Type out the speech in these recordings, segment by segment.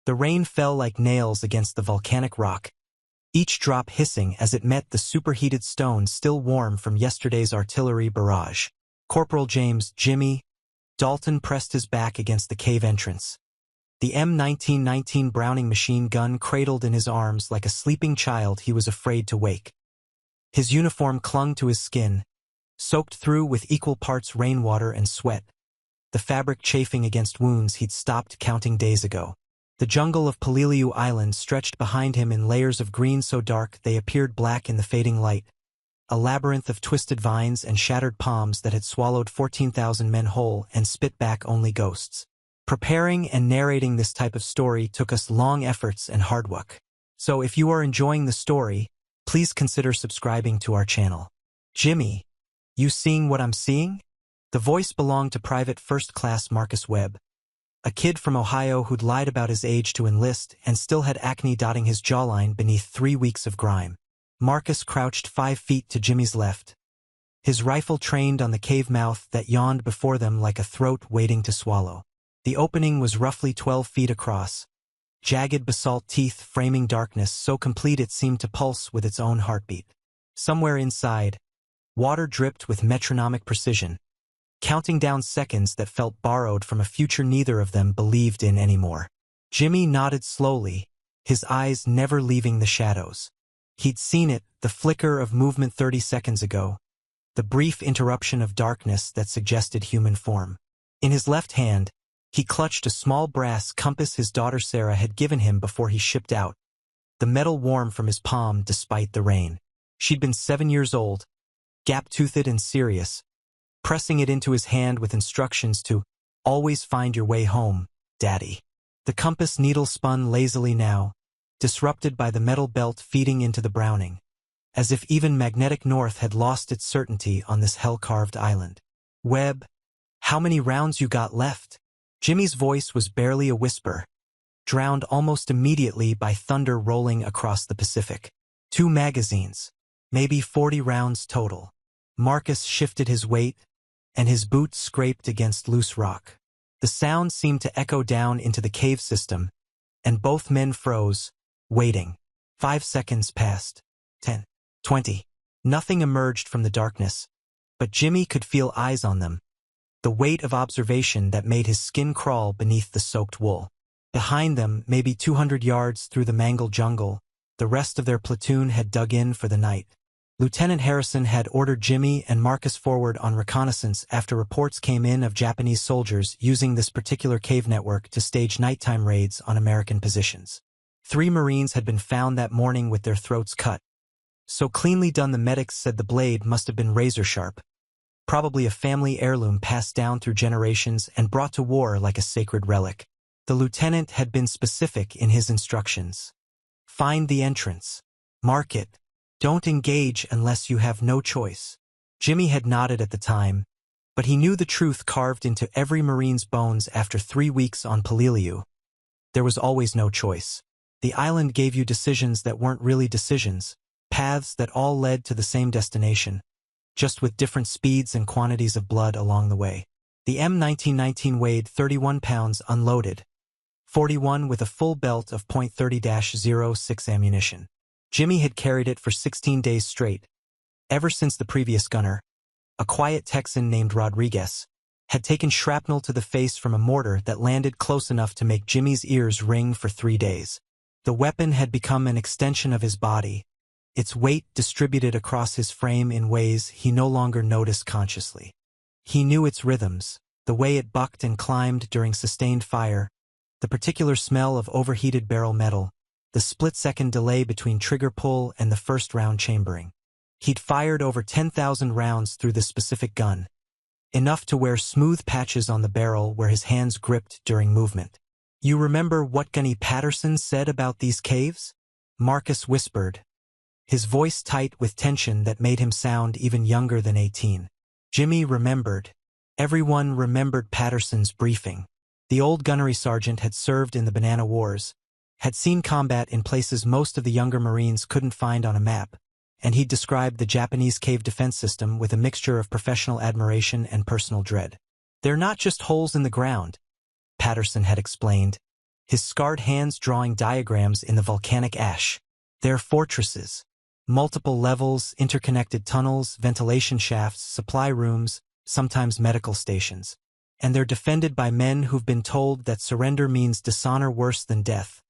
The rain fell like nails against the volcanic rock, each drop hissing as it met the superheated stone still warm from yesterday's artillery barrage. Corporal James Jimmy Dalton pressed his back against the cave entrance. The M1919 Browning machine gun cradled in his arms like a sleeping child he was afraid to wake. His uniform clung to his skin, soaked through with equal parts rainwater and sweat, the fabric chafing against wounds he'd stopped counting days ago. The jungle of Peleliu Island stretched behind him in layers of green so dark they appeared black in the fading light, a labyrinth of twisted vines and shattered palms that had swallowed 14,000 men whole and spit back only ghosts. Preparing and narrating this type of story took us long efforts and hard work. So if you are enjoying the story, please consider subscribing to our channel. Jimmy, you seeing what I'm seeing? The voice belonged to Private First Class Marcus Webb, a kid from Ohio who'd lied about his age to enlist and still had acne dotting his jawline beneath 3 weeks of grime. Marcus crouched 5 feet to Jimmy's left, his rifle trained on the cave mouth that yawned before them like a throat waiting to swallow. The opening was roughly 12 feet across, jagged basalt teeth framing darkness so complete it seemed to pulse with its own heartbeat. Somewhere inside, water dripped with metronomic precision, counting down seconds that felt borrowed from a future neither of them believed in anymore. Jimmy nodded slowly, his eyes never leaving the shadows. He'd seen it, the flicker of movement 30 seconds ago, the brief interruption of darkness that suggested human form. In his left hand, he clutched a small brass compass his daughter Sarah had given him before he shipped out, the metal warm from his palm despite the rain. She'd been 7 years old, gap-toothed and serious, pressing it into his hand with instructions to always find your way home, Daddy. The compass needle spun lazily now, disrupted by the metal belt feeding into the Browning, as if even magnetic north had lost its certainty on this hell-carved island. Webb, how many rounds you got left? Jimmy's voice was barely a whisper, drowned almost immediately by thunder rolling across the Pacific. 2 magazines, maybe 40 rounds total. Marcus shifted his weight, and his boot scraped against loose rock. The sound seemed to echo down into the cave system, and both men froze, waiting. 5 seconds passed. 10. 20. Nothing emerged from the darkness, but Jimmy could feel eyes on them, the weight of observation that made his skin crawl beneath the soaked wool. Behind them, maybe 200 yards through the mangled jungle, the rest of their platoon had dug in for the night. Lieutenant Harrison had ordered Jimmy and Marcus forward on reconnaissance after reports came in of Japanese soldiers using this particular cave network to stage nighttime raids on American positions. 3 Marines had been found that morning with their throats cut. So cleanly done the medics said the blade must have been razor-sharp, probably a family heirloom passed down through generations and brought to war like a sacred relic. The lieutenant had been specific in his instructions. Find the entrance. Mark it. Don't engage unless you have no choice. Jimmy had nodded at the time, but he knew the truth carved into every Marine's bones after 3 weeks on Peleliu. There was always no choice. The island gave you decisions that weren't really decisions, paths that all led to the same destination, just with different speeds and quantities of blood along the way. The M1919 weighed 31 pounds unloaded, 41 with a full belt of .30-06 ammunition. Jimmy had carried it for 16 days straight, ever since the previous gunner, a quiet Texan named Rodriguez, had taken shrapnel to the face from a mortar that landed close enough to make Jimmy's ears ring for 3 days. The weapon had become an extension of his body, its weight distributed across his frame in ways he no longer noticed consciously. He knew its rhythms, the way it bucked and climbed during sustained fire, the particular smell of overheated barrel metal, the split-second delay between trigger pull and the first round chambering. He'd fired over 10,000 rounds through this specific gun, enough to wear smooth patches on the barrel where his hands gripped during movement. You remember what Gunny Patterson said about these caves? Marcus whispered, his voice tight with tension that made him sound even younger than 18. Jimmy remembered. Everyone remembered Patterson's briefing. The old gunnery sergeant had served in the Banana Wars, had seen combat in places most of the younger Marines couldn't find on a map, and he'd described the Japanese cave defense system with a mixture of professional admiration and personal dread. They're not just holes in the ground, Patterson had explained, his scarred hands drawing diagrams in the volcanic ash. Their fortresses. Multiple levels, interconnected tunnels, ventilation shafts, supply rooms, sometimes medical stations. And they're defended by men who've been told that surrender means dishonor worse than death.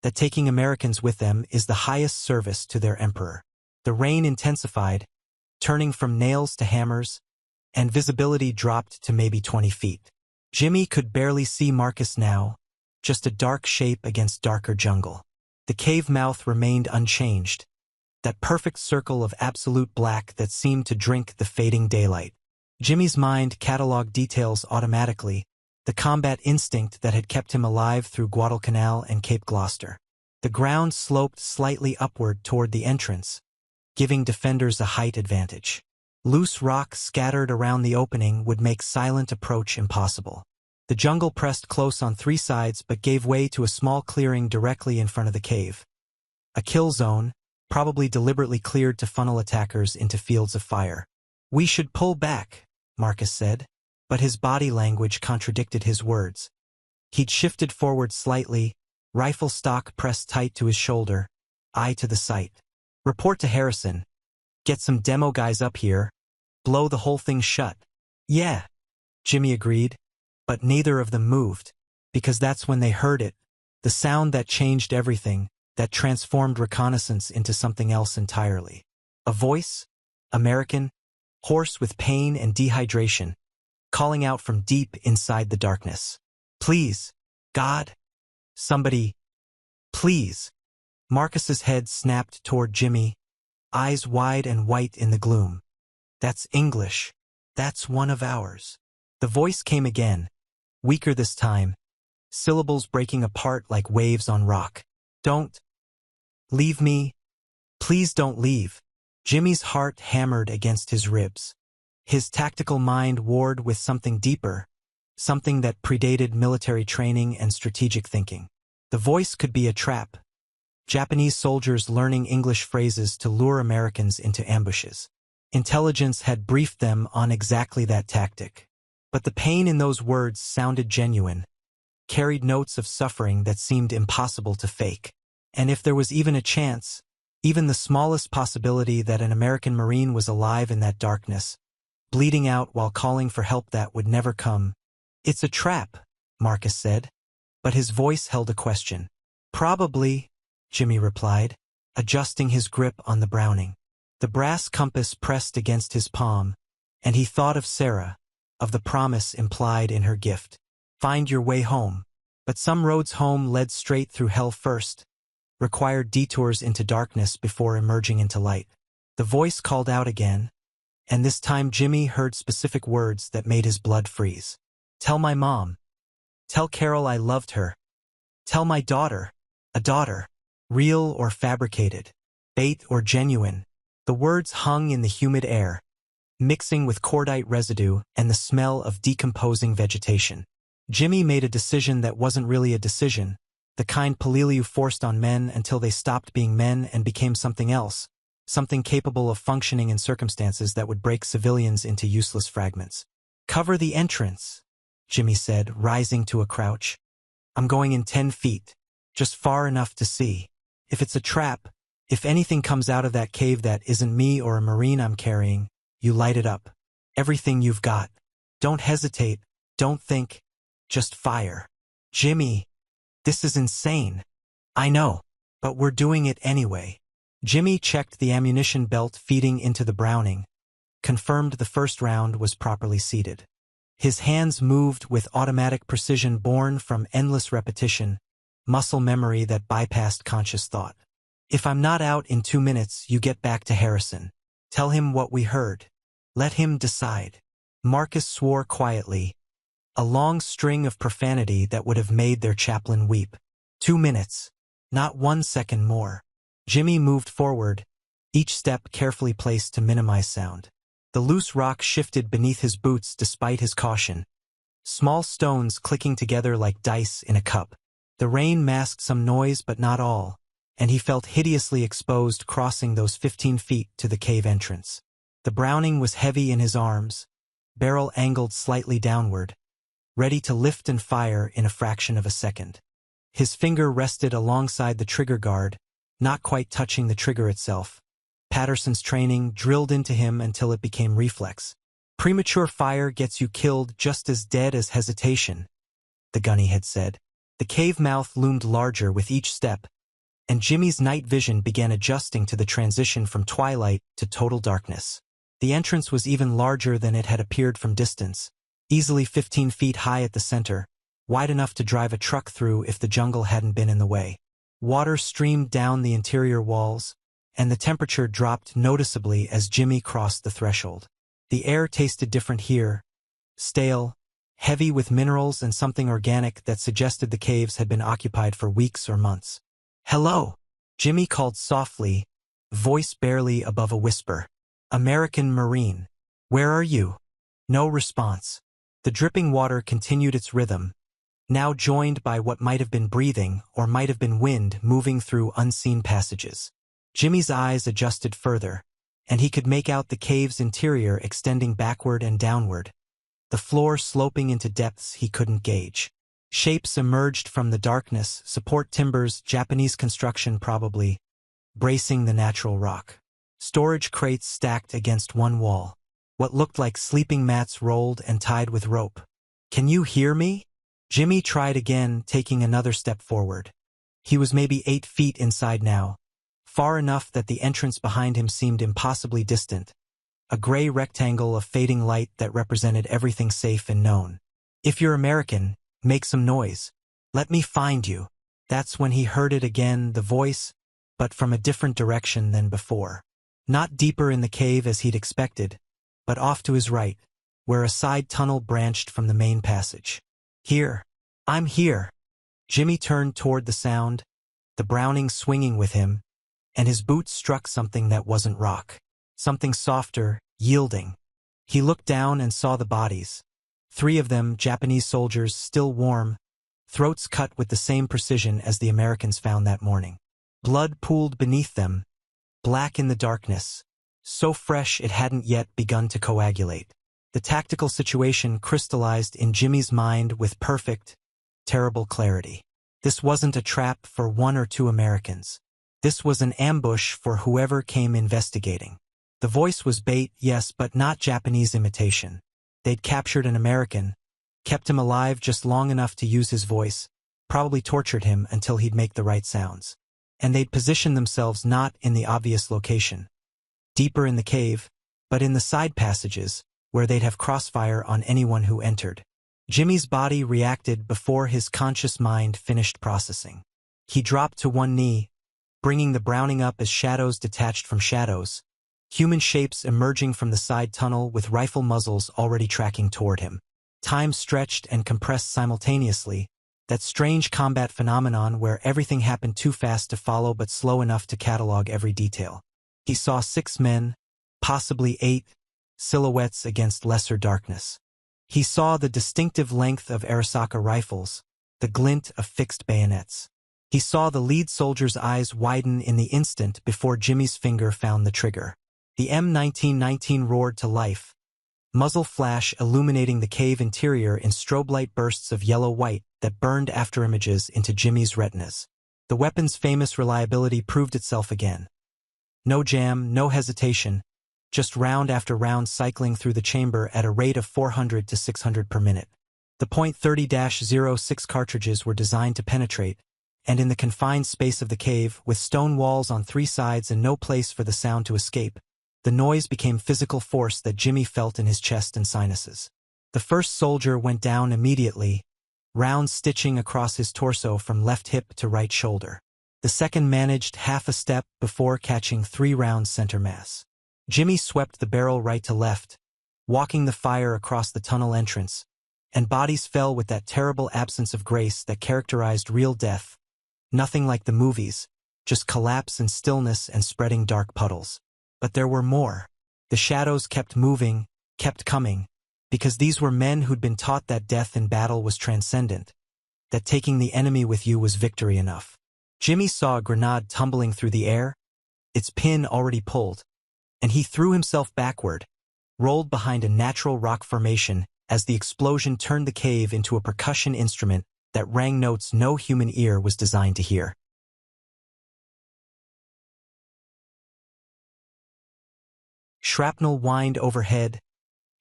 That taking Americans with them is the highest service to their emperor. The rain intensified, turning from nails to hammers, and visibility dropped to maybe 20 feet. Jimmy could barely see Marcus now, just a dark shape against darker jungle. The cave mouth remained unchanged, that perfect circle of absolute black that seemed to drink the fading daylight. Jimmy's mind cataloged details automatically, the combat instinct that had kept him alive through Guadalcanal and Cape Gloucester. The ground sloped slightly upward toward the entrance, giving defenders a height advantage. Loose rock scattered around the opening would make silent approach impossible. The jungle pressed close on three sides but gave way to a small clearing directly in front of the cave. A kill zone, probably deliberately cleared to funnel attackers into fields of fire. "We should pull back," Marcus said, but his body language contradicted his words. He'd shifted forward slightly, rifle stock pressed tight to his shoulder, eye to the sight. "Report to Harrison. Get some demo guys up here. Blow the whole thing shut." "Yeah," Jimmy agreed, but neither of them moved, because that's when they heard it, the sound that changed everything, that transformed reconnaissance into something else entirely. A voice, American, hoarse with pain and dehydration, calling out from deep inside the darkness. "Please, God, somebody, please." Marcus's head snapped toward Jimmy, eyes wide and white in the gloom. "That's English. That's one of ours." The voice came again, weaker this time, syllables breaking apart like waves on rock. "Don't leave me. Please don't leave." Jimmy's heart hammered against his ribs. His tactical mind warred with something deeper, something that predated military training and strategic thinking. The voice could be a trap. Japanese soldiers learning English phrases to lure Americans into ambushes. Intelligence had briefed them on exactly that tactic. But the pain in those words sounded genuine, carried notes of suffering that seemed impossible to fake. And if there was even a chance, even the smallest possibility that an American Marine was alive in that darkness, bleeding out while calling for help, that would never come. "It's a trap," Marcus said, but his voice held a question. "Probably," Jimmy replied, adjusting his grip on the Browning. The brass compass pressed against his palm, and he thought of Sarah, of the promise implied in her gift. Find your way home. But some roads home led straight through hell first, required detours into darkness before emerging into light. The voice called out again, and this time Jimmy heard specific words that made his blood freeze. "Tell my mom. Tell Carol I loved her. Tell my daughter, a daughter, real or fabricated, bait or genuine." The words hung in the humid air, mixing with cordite residue and the smell of decomposing vegetation. Jimmy made a decision that wasn't really a decision, the kind Peleliu forced on men until they stopped being men and became something else, something capable of functioning in circumstances that would break civilians into useless fragments. "Cover the entrance," Jimmy said, rising to a crouch. "I'm going in 10 feet, just far enough to see. If it's a trap, if anything comes out of that cave that isn't me or a Marine I'm carrying, you light it up. Everything you've got. Don't hesitate, don't think, just fire." "Jimmy, this is insane." "I know, but we're doing it anyway." Jimmy checked the ammunition belt feeding into the Browning, confirmed the first round was properly seated. His hands moved with automatic precision born from endless repetition, muscle memory that bypassed conscious thought. "If I'm not out in 2 minutes, you get back to Harrison. Tell him what we heard. Let him decide." Marcus swore quietly, a long string of profanity that would have made their chaplain weep. 2 minutes. Not 1 second more. Jimmy moved forward, each step carefully placed to minimize sound. The loose rock shifted beneath his boots despite his caution, small stones clicking together like dice in a cup. The rain masked some noise but not all, and he felt hideously exposed crossing those 15 feet to the cave entrance. The Browning was heavy in his arms, barrel angled slightly downward, ready to lift and fire in a fraction of a second. His finger rested alongside the trigger guard, not quite touching the trigger itself. Patterson's training drilled into him until it became reflex. Premature fire gets you killed just as dead as hesitation, the gunny had said. The cave mouth loomed larger with each step, and Jimmy's night vision began adjusting to the transition from twilight to total darkness. The entrance was even larger than it had appeared from distance, easily 15 feet high at the center, wide enough to drive a truck through if the jungle hadn't been in the way. Water streamed down the interior walls, and the temperature dropped noticeably as Jimmy crossed the threshold. The air tasted different here, stale, heavy with minerals and something organic that suggested the caves had been occupied for weeks or months. "Hello," Jimmy called softly, voice barely above a whisper. "American Marine. Where are you?" No response. The dripping water continued its rhythm, now joined by what might have been breathing or might have been wind moving through unseen passages. Jimmy's eyes adjusted further, and he could make out the cave's interior extending backward and downward, the floor sloping into depths he couldn't gauge. Shapes emerged from the darkness, support timbers, Japanese construction probably, bracing the natural rock. Storage crates stacked against one wall. What looked like sleeping mats rolled and tied with rope. "Can you hear me?" Jimmy tried again, taking another step forward. He was maybe 8 feet inside now, far enough that the entrance behind him seemed impossibly distant, a gray rectangle of fading light that represented everything safe and known. "If you're American, make some noise. Let me find you." That's when he heard it again, the voice, but from a different direction than before. Not deeper in the cave as he'd expected, but off to his right, where a side tunnel branched from the main passage. "Here. I'm here." Jimmy turned toward the sound, the Browning swinging with him, and his boots struck something that wasn't rock. Something softer, yielding. He looked down and saw the bodies. 3 of them, Japanese soldiers, still warm, throats cut with the same precision as the Americans found that morning. Blood pooled beneath them, black in the darkness, so fresh it hadn't yet begun to coagulate. The tactical situation crystallized in Jimmy's mind with perfect, terrible clarity. This wasn't a trap for 1 or 2 Americans. This was an ambush for whoever came investigating. The voice was bait, yes, but not Japanese imitation. They'd captured an American, kept him alive just long enough to use his voice, probably tortured him until he'd make the right sounds. And they'd positioned themselves not in the obvious location, deeper in the cave, but in the side passages, where they'd have crossfire on anyone who entered. Jimmy's body reacted before his conscious mind finished processing. He dropped to one knee, bringing the Browning up as shadows detached from shadows, human shapes emerging from the side tunnel with rifle muzzles already tracking toward him. Time stretched and compressed simultaneously, that strange combat phenomenon where everything happened too fast to follow but slow enough to catalog every detail. He saw 6 men, possibly 8, silhouettes against lesser darkness. He saw the distinctive length of Arisaka rifles, the glint of fixed bayonets. He saw the lead soldier's eyes widen in the instant before Jimmy's finger found the trigger. The M1919 roared to life, muzzle flash illuminating the cave interior in strobe light bursts of yellow-white that burned after images into Jimmy's retinas. The weapon's famous reliability proved itself again. No jam, no hesitation, just round after round cycling through the chamber at a rate of 400 to 600 per minute. The .30-06 cartridges were designed to penetrate, and in the confined space of the cave, with stone walls on 3 sides and no place for the sound to escape, the noise became physical force that Jimmy felt in his chest and sinuses. The first soldier went down immediately, rounds stitching across his torso from left hip to right shoulder. The second managed half a step before catching 3 rounds center mass. Jimmy swept the barrel right to left, walking the fire across the tunnel entrance, and bodies fell with that terrible absence of grace that characterized real death. Nothing like the movies, just collapse and stillness and spreading dark puddles. But there were more. The shadows kept moving, kept coming, because these were men who'd been taught that death in battle was transcendent, that taking the enemy with you was victory enough. Jimmy saw a grenade tumbling through the air, its pin already pulled, and he threw himself backward, rolled behind a natural rock formation as the explosion turned the cave into a percussion instrument that rang notes no human ear was designed to hear. Shrapnel whined overhead,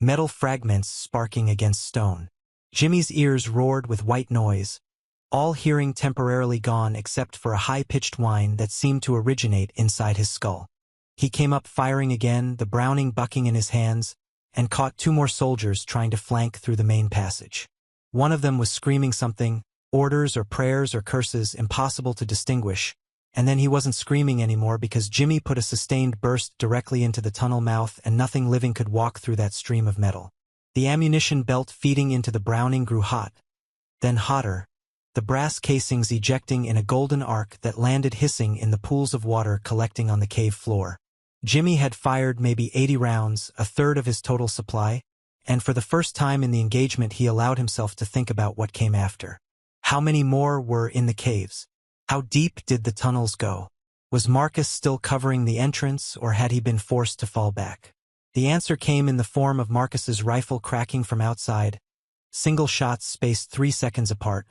metal fragments sparking against stone. Jimmy's ears roared with white noise, all hearing temporarily gone except for a high-pitched whine that seemed to originate inside his skull. He came up firing again, the Browning bucking in his hands, and caught 2 more soldiers trying to flank through the main passage. One of them was screaming something, orders or prayers or curses impossible to distinguish, and then he wasn't screaming anymore because Jimmy put a sustained burst directly into the tunnel mouth and nothing living could walk through that stream of metal. The ammunition belt feeding into the Browning grew hot, then hotter, the brass casings ejecting in a golden arc that landed hissing in the pools of water collecting on the cave floor. Jimmy had fired maybe 80 rounds, a third of his total supply, and for the first time in the engagement he allowed himself to think about what came after. How many more were in the caves? How deep did the tunnels go? Was Marcus still covering the entrance, or had he been forced to fall back? The answer came in the form of Marcus's rifle cracking from outside, single shots spaced 3 seconds apart,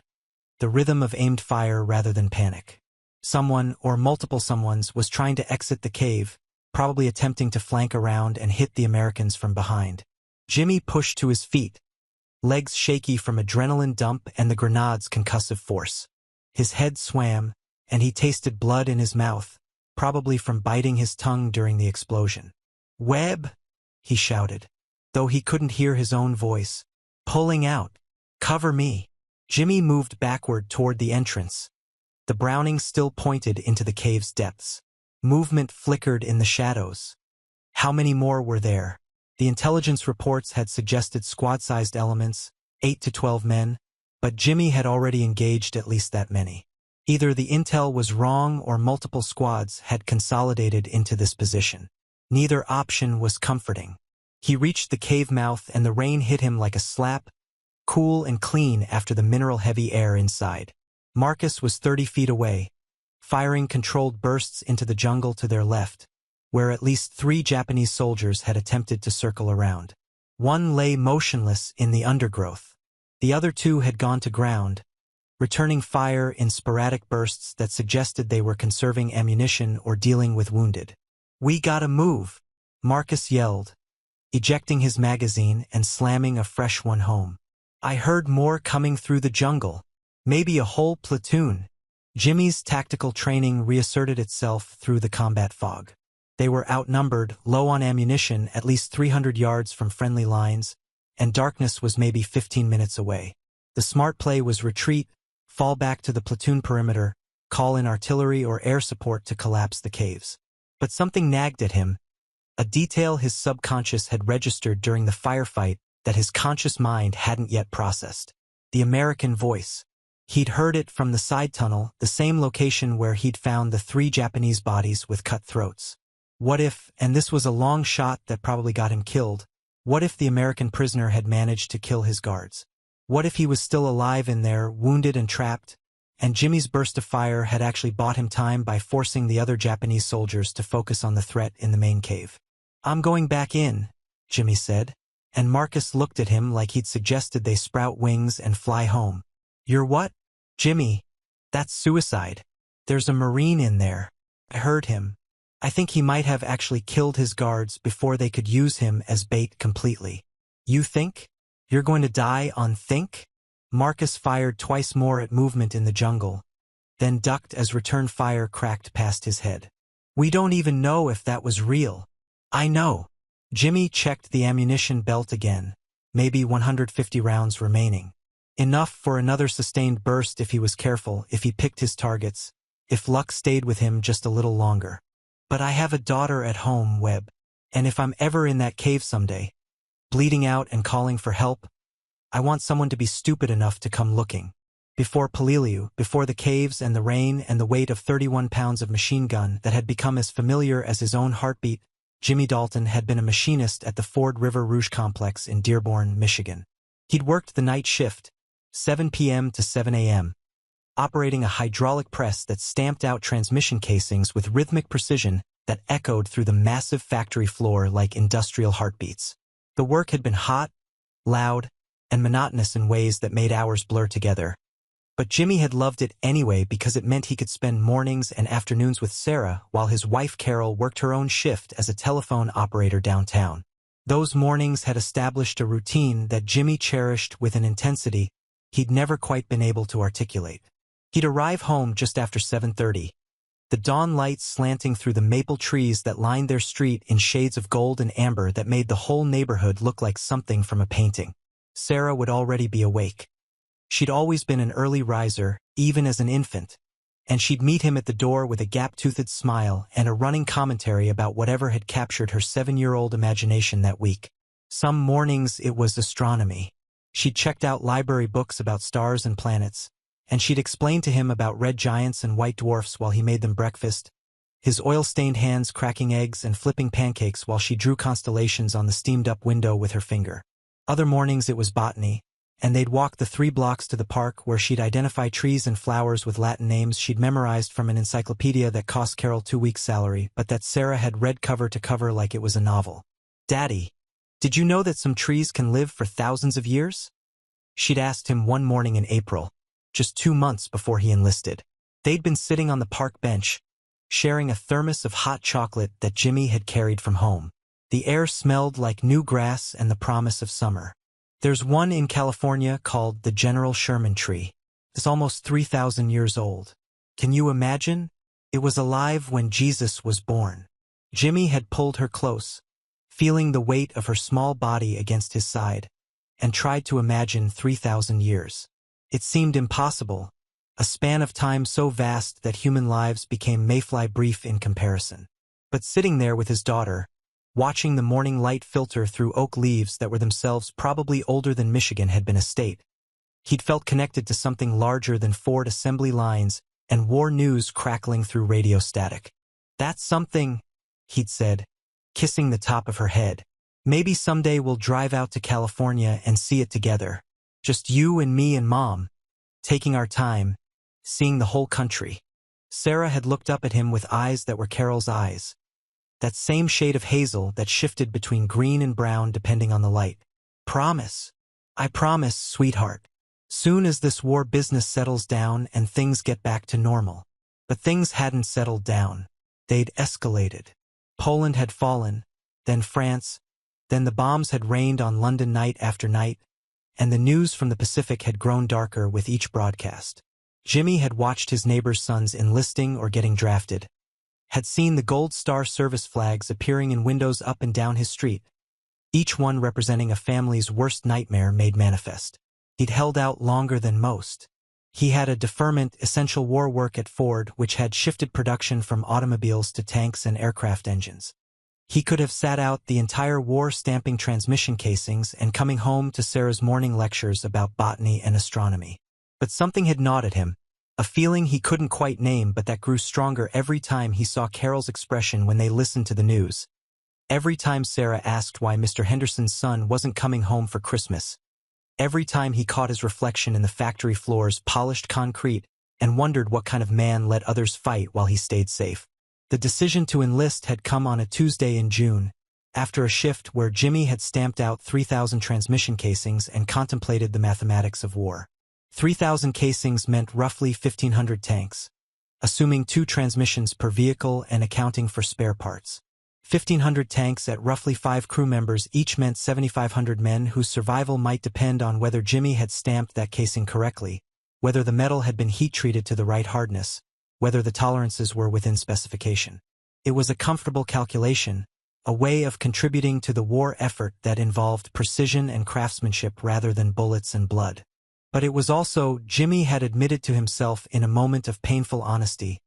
the rhythm of aimed fire rather than panic. Someone, or multiple someones, was trying to exit the cave, probably attempting to flank around and hit the Americans from behind. Jimmy pushed to his feet, legs shaky from adrenaline dump and the grenade's concussive force. His head swam, and he tasted blood in his mouth, probably from biting his tongue during the explosion. "Webb!" he shouted, though he couldn't hear his own voice. "Pulling out! Cover me!" Jimmy moved backward toward the entrance. The Browning still pointed into the cave's depths. Movement flickered in the shadows. How many more were there? The intelligence reports had suggested squad-sized elements, 8 to 12 men, but Jimmy had already engaged at least that many. Either the intel was wrong or multiple squads had consolidated into this position. Neither option was comforting. He reached the cave mouth and the rain hit him like a slap, cool and clean after the mineral-heavy air inside. Marcus was 30 feet away, firing controlled bursts into the jungle to their left, where at least 3 Japanese soldiers had attempted to circle around. One lay motionless in the undergrowth. The other 2 had gone to ground, returning fire in sporadic bursts that suggested they were conserving ammunition or dealing with wounded. "We gotta move," Marcus yelled, ejecting his magazine and slamming a fresh one home. "I heard more coming through the jungle. Maybe a whole platoon." Jimmy's tactical training reasserted itself through the combat fog. They were outnumbered, low on ammunition, at least 300 yards from friendly lines, and darkness was maybe 15 minutes away. The smart play was retreat, fall back to the platoon perimeter, call in artillery or air support to collapse the caves. But something nagged at him, a detail his subconscious had registered during the firefight that his conscious mind hadn't yet processed. The American voice. He'd heard it from the side tunnel, the same location where he'd found the 3 Japanese bodies with cut throats. What if, and this was a long shot that probably got him killed, what if the American prisoner had managed to kill his guards? What if he was still alive in there, wounded and trapped, and Jimmy's burst of fire had actually bought him time by forcing the other Japanese soldiers to focus on the threat in the main cave? "I'm going back in," Jimmy said, and Marcus looked at him like he'd suggested they sprout wings and fly home. "You're what?" "Jimmy, that's suicide. There's a Marine in there. I heard him. I think he might have actually killed his guards before they could use him as bait completely." "You think? You're going to die on think?" Marcus fired twice more at movement in the jungle, then ducked as return fire cracked past his head. "We don't even know if that was real." "I know." Jimmy checked the ammunition belt again, maybe 150 rounds remaining. Enough for another sustained burst if he was careful, if he picked his targets, if luck stayed with him just a little longer. "But I have a daughter at home, Webb, and if I'm ever in that cave someday, bleeding out and calling for help, I want someone to be stupid enough to come looking." Before Peleliu, before the caves and the rain and the weight of 31 pounds of machine gun that had become as familiar as his own heartbeat, Jimmy Dalton had been a machinist at the Ford River Rouge complex in Dearborn, Michigan. He'd worked the night shift, 7 p.m. to 7 a.m., operating a hydraulic press that stamped out transmission casings with rhythmic precision that echoed through the massive factory floor like industrial heartbeats. The work had been hot, loud, and monotonous in ways that made hours blur together. But Jimmy had loved it anyway because it meant he could spend mornings and afternoons with Sarah while his wife Carol worked her own shift as a telephone operator downtown. Those mornings had established a routine that Jimmy cherished with an intensity he'd never quite been able to articulate. He'd arrive home just after 7:30, the dawn light slanting through the maple trees that lined their street in shades of gold and amber that made the whole neighborhood look like something from a painting. Sarah would already be awake. She'd always been an early riser, even as an infant, and she'd meet him at the door with a gap-toothed smile and a running commentary about whatever had captured her 7-year-old imagination that week. Some mornings it was astronomy. She'd checked out library books about stars and planets, and she'd explained to him about red giants and white dwarfs while he made them breakfast, his oil-stained hands cracking eggs and flipping pancakes while she drew constellations on the steamed-up window with her finger. Other mornings it was botany, and they'd walk the 3 blocks to the park where she'd identify trees and flowers with Latin names she'd memorized from an encyclopedia that cost Carol 2 weeks' salary, but that Sarah had read cover to cover like it was a novel. "Daddy, did you know that some trees can live for thousands of years?" She'd asked him one morning in April, just 2 months before he enlisted. They'd been sitting on the park bench, sharing a thermos of hot chocolate that Jimmy had carried from home. The air smelled like new grass and the promise of summer. "There's one in California called the General Sherman tree. It's almost 3,000 years old. Can you imagine? It was alive when Jesus was born." Jimmy had pulled her close, feeling the weight of her small body against his side, and tried to imagine 3,000 years. It seemed impossible, a span of time so vast that human lives became mayfly brief in comparison. But sitting there with his daughter, watching the morning light filter through oak leaves that were themselves probably older than Michigan had been a state, he'd felt connected to something larger than Ford assembly lines and war news crackling through radio static. "That's something," he'd said, kissing the top of her head. "Maybe someday we'll drive out to California and see it together. Just you and me and Mom, taking our time, seeing the whole country." Sarah had looked up at him with eyes that were Carol's eyes, that same shade of hazel that shifted between green and brown depending on the light. "Promise. I promise, sweetheart. Soon as this war business settles down and things get back to normal." But things hadn't settled down. They'd escalated. Poland had fallen, then France, then the bombs had rained on London night after night, and the news from the Pacific had grown darker with each broadcast. Jimmy had watched his neighbors' sons enlisting or getting drafted, had seen the Gold Star service flags appearing in windows up and down his street, each one representing a family's worst nightmare made manifest. He'd held out longer than most. He had a deferment essential war work at Ford which had shifted production from automobiles to tanks and aircraft engines. He could have sat out the entire war stamping transmission casings and coming home to Sarah's morning lectures about botany and astronomy. But something had gnawed at him, a feeling he couldn't quite name but that grew stronger every time he saw Carol's expression when they listened to the news. Every time Sarah asked why Mr. Henderson's son wasn't coming home for Christmas. Every time he caught his reflection in the factory floor's polished concrete and wondered what kind of man let others fight while he stayed safe. The decision to enlist had come on a Tuesday in June, after a shift where Jimmy had stamped out 3,000 transmission casings and contemplated the mathematics of war. 3,000 casings meant roughly 1,500 tanks, assuming 2 transmissions per vehicle and accounting for spare parts. 1,500 tanks at roughly 5 crew members each meant 7,500 men whose survival might depend on whether Jimmy had stamped that casing correctly, whether the metal had been heat-treated to the right hardness, whether the tolerances were within specification. It was a comfortable calculation, a way of contributing to the war effort that involved precision and craftsmanship rather than bullets and blood. But it was also, Jimmy had admitted to himself in a moment of painful honesty,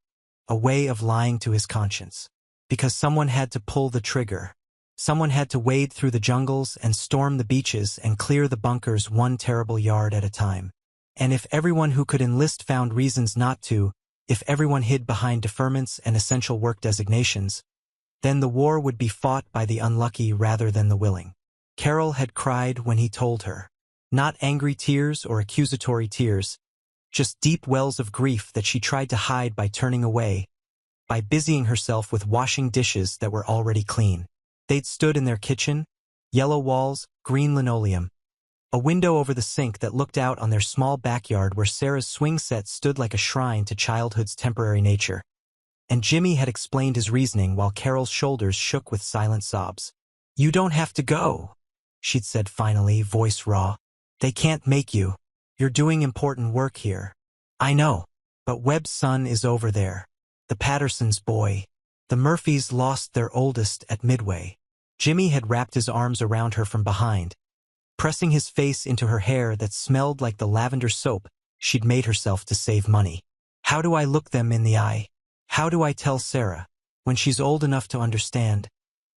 a way of lying to his conscience. Because someone had to pull the trigger. Someone had to wade through the jungles and storm the beaches and clear the bunkers one terrible yard at a time. And if everyone who could enlist found reasons not to, if everyone hid behind deferments and essential work designations, then the war would be fought by the unlucky rather than the willing. Carol had cried when he told her. Not angry tears or accusatory tears, just deep wells of grief that she tried to hide by turning away, by busying herself with washing dishes that were already clean. They'd stood in their kitchen, yellow walls, green linoleum, A window over the sink that looked out on their small backyard where Sarah's swing set stood like a shrine to childhood's temporary nature. And Jimmy had explained his reasoning while Carol's shoulders shook with silent sobs. "You don't have to go," she'd said finally, voice raw. "They can't make you. You're doing important work here." "I know. But Webb's son is over there. The Pattersons' boy. The Murphys lost their oldest at Midway." Jimmy had wrapped his arms around her from behind. Pressing his face into her hair that smelled like the lavender soap she'd made herself to save money. "How do I look them in the eye? How do I tell Sarah, when she's old enough to understand,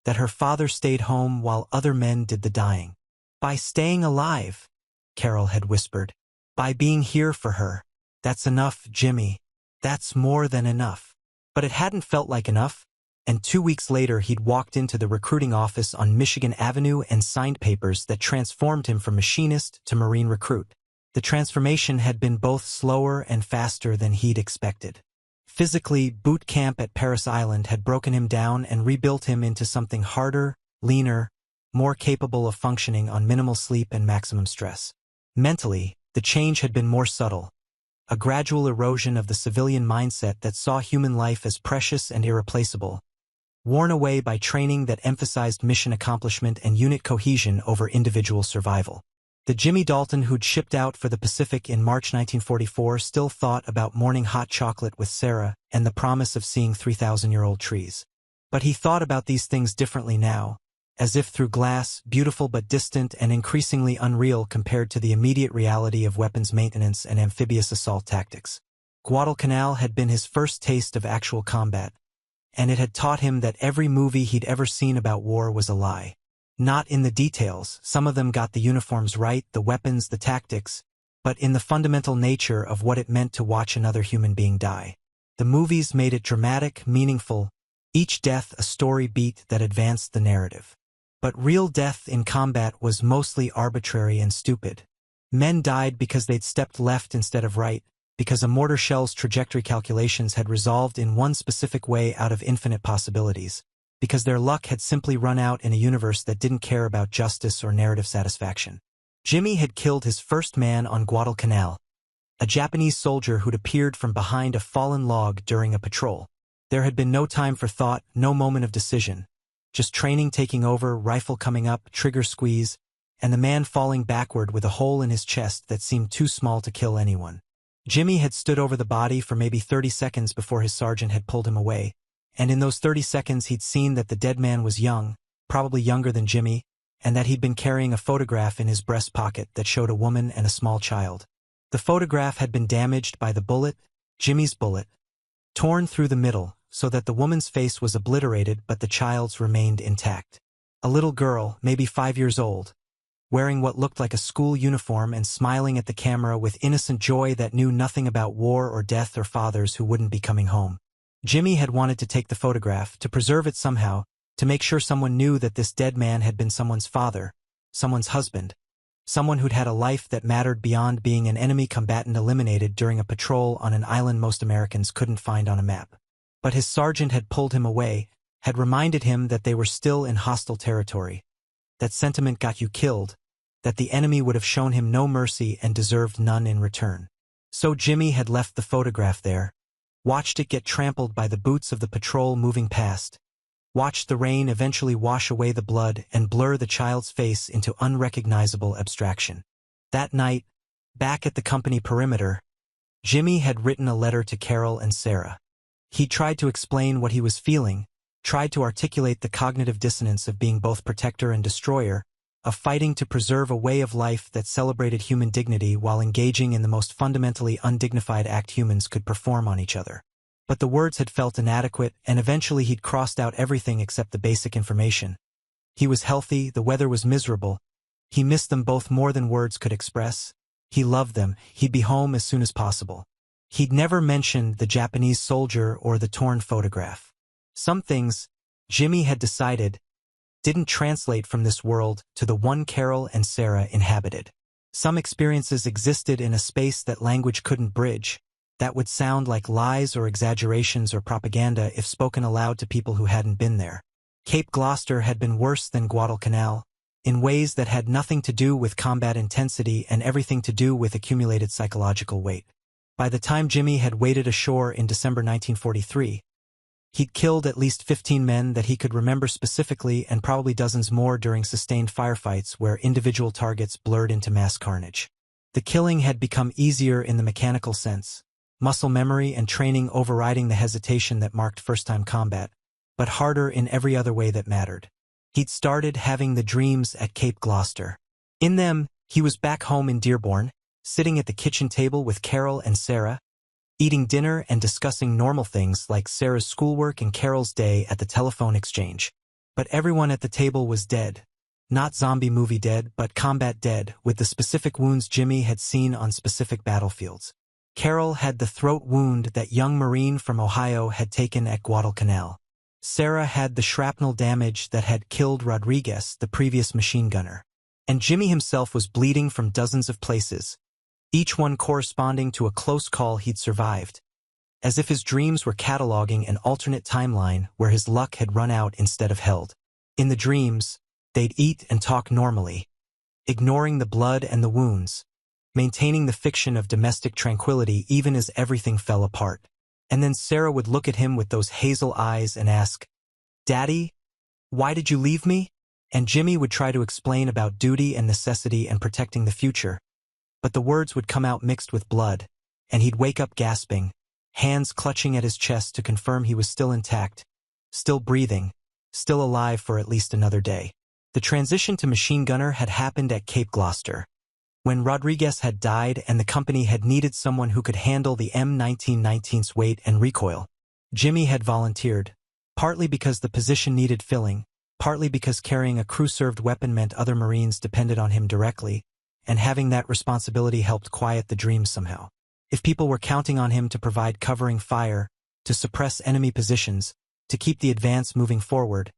that her father stayed home while other men did the dying?" "By staying alive," Carol had whispered. "By being here for her. That's enough, Jimmy. That's more than enough." But it hadn't felt like enough, and 2 weeks later he'd walked into the recruiting office on Michigan Avenue and signed papers that transformed him from machinist to Marine recruit. The transformation had been both slower and faster than he'd expected. Physically, boot camp at Paris Island had broken him down and rebuilt him into something harder, leaner, more capable of functioning on minimal sleep and maximum stress. Mentally, the change had been more subtle. A gradual erosion of the civilian mindset that saw human life as precious and irreplaceable, worn away by training that emphasized mission accomplishment and unit cohesion over individual survival. The Jimmy Dalton who'd shipped out for the Pacific in March 1944 still thought about morning hot chocolate with Sarah and the promise of seeing 3,000-year-old trees. But he thought about these things differently now, as if through glass, beautiful but distant and increasingly unreal compared to the immediate reality of weapons maintenance and amphibious assault tactics. Guadalcanal had been his first taste of actual combat, and it had taught him that every movie he'd ever seen about war was a lie. Not in the details, some of them got the uniforms right, the weapons, the tactics, but in the fundamental nature of what it meant to watch another human being die. The movies made it dramatic, meaningful, each death a story beat that advanced the narrative. But real death in combat was mostly arbitrary and stupid. Men died because they'd stepped left instead of right, because a mortar shell's trajectory calculations had resolved in one specific way out of infinite possibilities, because their luck had simply run out in a universe that didn't care about justice or narrative satisfaction. Jimmy had killed his first man on Guadalcanal, a Japanese soldier who'd appeared from behind a fallen log during a patrol. There had been no time for thought, no moment of decision. Just training taking over, rifle coming up, trigger squeeze, and the man falling backward with a hole in his chest that seemed too small to kill anyone. Jimmy had stood over the body for maybe 30 seconds before his sergeant had pulled him away, and in those 30 seconds he'd seen that the dead man was young, probably younger than Jimmy, and that he'd been carrying a photograph in his breast pocket that showed a woman and a small child. The photograph had been damaged by the bullet, Jimmy's bullet, torn through the middle, so that the woman's face was obliterated but the child's remained intact. A little girl, maybe 5 years old, wearing what looked like a school uniform and smiling at the camera with innocent joy that knew nothing about war or death or fathers who wouldn't be coming home. Jimmy had wanted to take the photograph, to preserve it somehow, to make sure someone knew that this dead man had been someone's father, someone's husband, someone who'd had a life that mattered beyond being an enemy combatant eliminated during a patrol on an island most Americans couldn't find on a map. But his sergeant had pulled him away, had reminded him that they were still in hostile territory, that sentiment got you killed, that the enemy would have shown him no mercy and deserved none in return. So Jimmy had left the photograph there, watched it get trampled by the boots of the patrol moving past, watched the rain eventually wash away the blood and blur the child's face into unrecognizable abstraction. That night, back at the company perimeter, Jimmy had written a letter to Carol and Sarah. He tried to explain what he was feeling, tried to articulate the cognitive dissonance of being both protector and destroyer, of fighting to preserve a way of life that celebrated human dignity while engaging in the most fundamentally undignified act humans could perform on each other. But the words had felt inadequate, and eventually he'd crossed out everything except the basic information. He was healthy, the weather was miserable. He missed them both more than words could express. He loved them, he'd be home as soon as possible. He'd never mentioned the Japanese soldier or the torn photograph. Some things, Jimmy had decided, didn't translate from this world to the one Carol and Sarah inhabited. Some experiences existed in a space that language couldn't bridge, that would sound like lies or exaggerations or propaganda if spoken aloud to people who hadn't been there. Cape Gloucester had been worse than Guadalcanal, in ways that had nothing to do with combat intensity and everything to do with accumulated psychological weight. By the time Jimmy had waded ashore in December 1943, he'd killed at least 15 men that he could remember specifically and probably dozens more during sustained firefights where individual targets blurred into mass carnage. The killing had become easier in the mechanical sense, muscle memory and training overriding the hesitation that marked first-time combat, but harder in every other way that mattered. He'd started having the dreams at Cape Gloucester. In them, he was back home in Dearborn, sitting at the kitchen table with Carol and Sarah, eating dinner and discussing normal things like Sarah's schoolwork and Carol's day at the telephone exchange. But everyone at the table was dead. Not zombie movie dead, but combat dead, with the specific wounds Jimmy had seen on specific battlefields. Carol had the throat wound that young Marine from Ohio had taken at Guadalcanal. Sarah had the shrapnel damage that had killed Rodriguez, the previous machine gunner. And Jimmy himself was bleeding from dozens of places, each one corresponding to a close call he'd survived, as if his dreams were cataloging an alternate timeline where his luck had run out instead of held. In the dreams, they'd eat and talk normally, ignoring the blood and the wounds, maintaining the fiction of domestic tranquility even as everything fell apart. And then Sarah would look at him with those hazel eyes and ask, "Daddy, why did you leave me?" And Jimmy would try to explain about duty and necessity and protecting the future, but the words would come out mixed with blood, and he'd wake up gasping, hands clutching at his chest to confirm he was still intact, still breathing, still alive for at least another day. The transition to machine gunner had happened at Cape Gloucester, when Rodriguez had died and the company had needed someone who could handle the M1919's weight and recoil. Jimmy had volunteered, partly because the position needed filling, partly because carrying a crew-served weapon meant other Marines depended on him directly, and having that responsibility helped quiet the dreams somehow. If people were counting on him to provide covering fire, to suppress enemy positions, to keep the advance moving forward,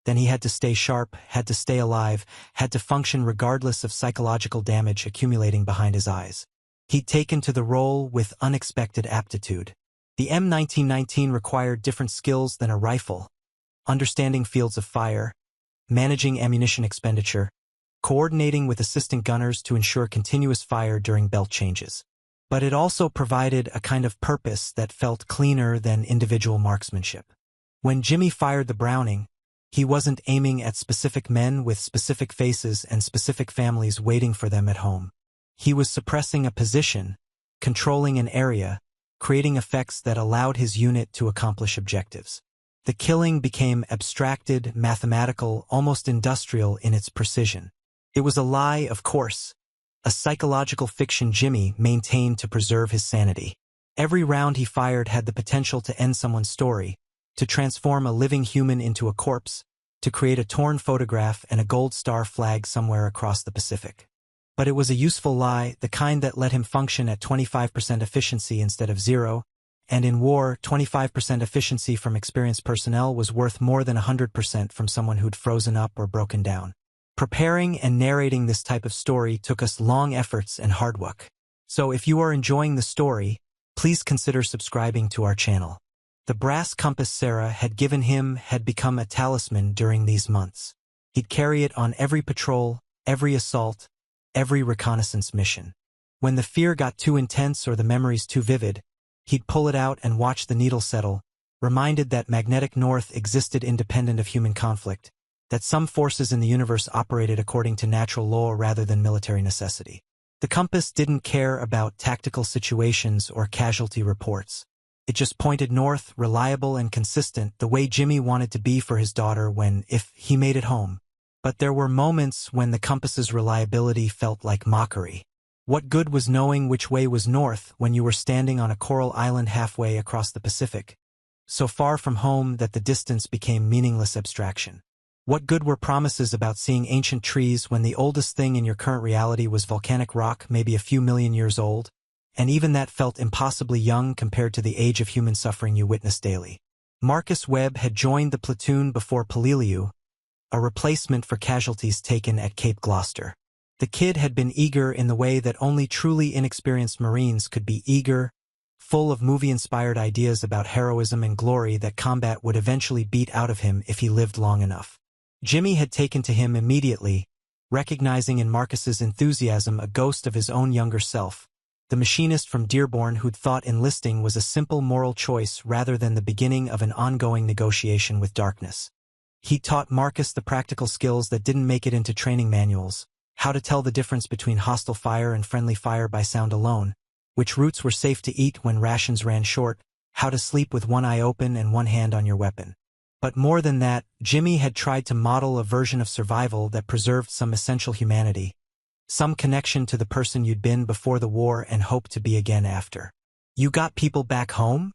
then he had to stay sharp, had to stay alive, had to function regardless of psychological damage accumulating behind his eyes. He'd taken to the role with unexpected aptitude. The M1919 required different skills than a rifle: understanding fields of fire, managing ammunition expenditure, coordinating with assistant gunners to ensure continuous fire during belt changes. But it also provided a kind of purpose that felt cleaner than individual marksmanship. When Jimmy fired the Browning, he wasn't aiming at specific men with specific faces and specific families waiting for them at home. He was suppressing a position, controlling an area, creating effects that allowed his unit to accomplish objectives. The killing became abstracted, mathematical, almost industrial in its precision. It was a lie, of course, a psychological fiction Jimmy maintained to preserve his sanity. Every round he fired had the potential to end someone's story, to transform a living human into a corpse, to create a torn photograph and a gold star flag somewhere across the Pacific. But it was a useful lie, the kind that let him function at 25% efficiency instead of 0, and in war, 25% efficiency from experienced personnel was worth more than 100% from someone who'd frozen up or broken down. Preparing and narrating this type of story took us long efforts and hard work. So if you are enjoying the story, please consider subscribing to our channel. The brass compass Sarah had given him had become a talisman during these months. He'd carry it on every patrol, every assault, every reconnaissance mission. When the fear got too intense or the memories too vivid, he'd pull it out and watch the needle settle, reminded that magnetic north existed independent of human conflict, that some forces in the universe operated according to natural law rather than military necessity. The compass didn't care about tactical situations or casualty reports. It just pointed north, reliable and consistent, the way Jimmy wanted to be for his daughter if he made it home. But there were moments when the compass's reliability felt like mockery. What good was knowing which way was north when you were standing on a coral island halfway across the Pacific, so far from home that the distance became meaningless abstraction? What good were promises about seeing ancient trees when the oldest thing in your current reality was volcanic rock maybe a few million years old? And even that felt impossibly young compared to the age of human suffering you witness daily. Marcus Webb had joined the platoon before Peleliu, a replacement for casualties taken at Cape Gloucester. The kid had been eager in the way that only truly inexperienced Marines could be eager, full of movie-inspired ideas about heroism and glory that combat would eventually beat out of him if he lived long enough. Jimmy had taken to him immediately, recognizing in Marcus's enthusiasm a ghost of his own younger self, the machinist from Dearborn who'd thought enlisting was a simple moral choice rather than the beginning of an ongoing negotiation with darkness. He taught Marcus the practical skills that didn't make it into training manuals, how to tell the difference between hostile fire and friendly fire by sound alone, which roots were safe to eat when rations ran short, how to sleep with one eye open and one hand on your weapon. But more than that, Jimmy had tried to model a version of survival that preserved some essential humanity, some connection to the person you'd been before the war and hoped to be again after. "You got people back home?"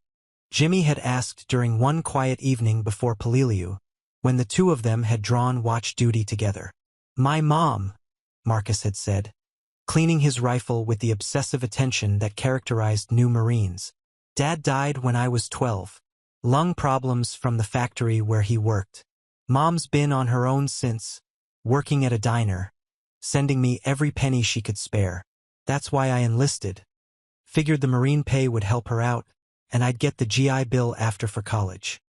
Jimmy had asked during one quiet evening before Peleliu, when the two of them had drawn watch duty together. "My mom," Marcus had said, cleaning his rifle with the obsessive attention that characterized new Marines. "Dad died when I was 12. Lung problems from the factory where he worked. Mom's been on her own since, working at a diner, sending me every penny she could spare. That's why I enlisted. Figured the Marine pay would help her out, and I'd get the GI Bill after for college."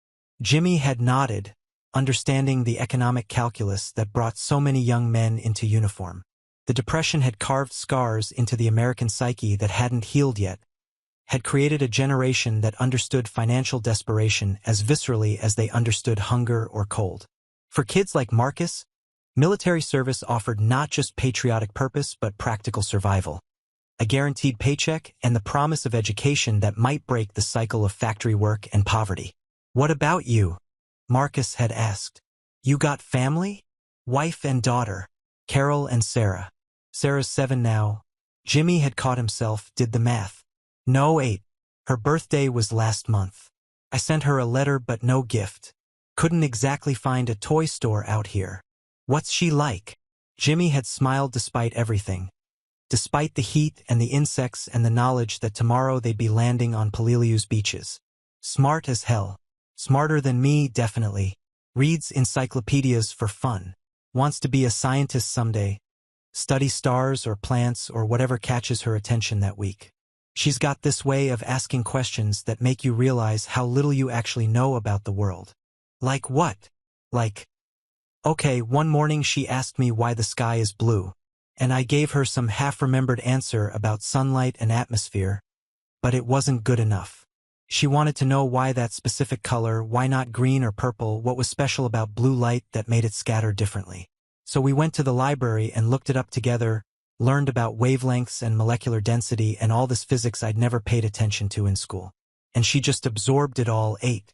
Jimmy had nodded, understanding the economic calculus that brought so many young men into uniform. The Depression had carved scars into the American psyche that hadn't healed yet, had created a generation that understood financial desperation as viscerally as they understood hunger or cold. For kids like Marcus, military service offered not just patriotic purpose but practical survival. A guaranteed paycheck and the promise of education that might break the cycle of factory work and poverty. "What about you?" Marcus had asked. "You got family?" "Wife and daughter. Carol and Sarah. Sarah's 7 now." Jimmy had caught himself, did the math. "No, 8. Her birthday was last month. I sent her a letter but no gift. Couldn't exactly find a toy store out here." "What's she like?" Jimmy had smiled despite everything. Despite the heat and the insects and the knowledge that tomorrow they'd be landing on Peleliu's beaches. "Smart as hell. Smarter than me, definitely. Reads encyclopedias for fun. Wants to be a scientist someday. Study stars or plants or whatever catches her attention that week. She's got this way of asking questions that make you realize how little you actually know about the world." "Like what?" "Like, okay, one morning she asked me why the sky is blue, and I gave her some half-remembered answer about sunlight and atmosphere, but it wasn't good enough. She wanted to know why that specific color, why not green or purple, what was special about blue light that made it scatter differently. So we went to the library and looked it up together, learned about wavelengths and molecular density and all this physics I'd never paid attention to in school. And she just absorbed it all, 8.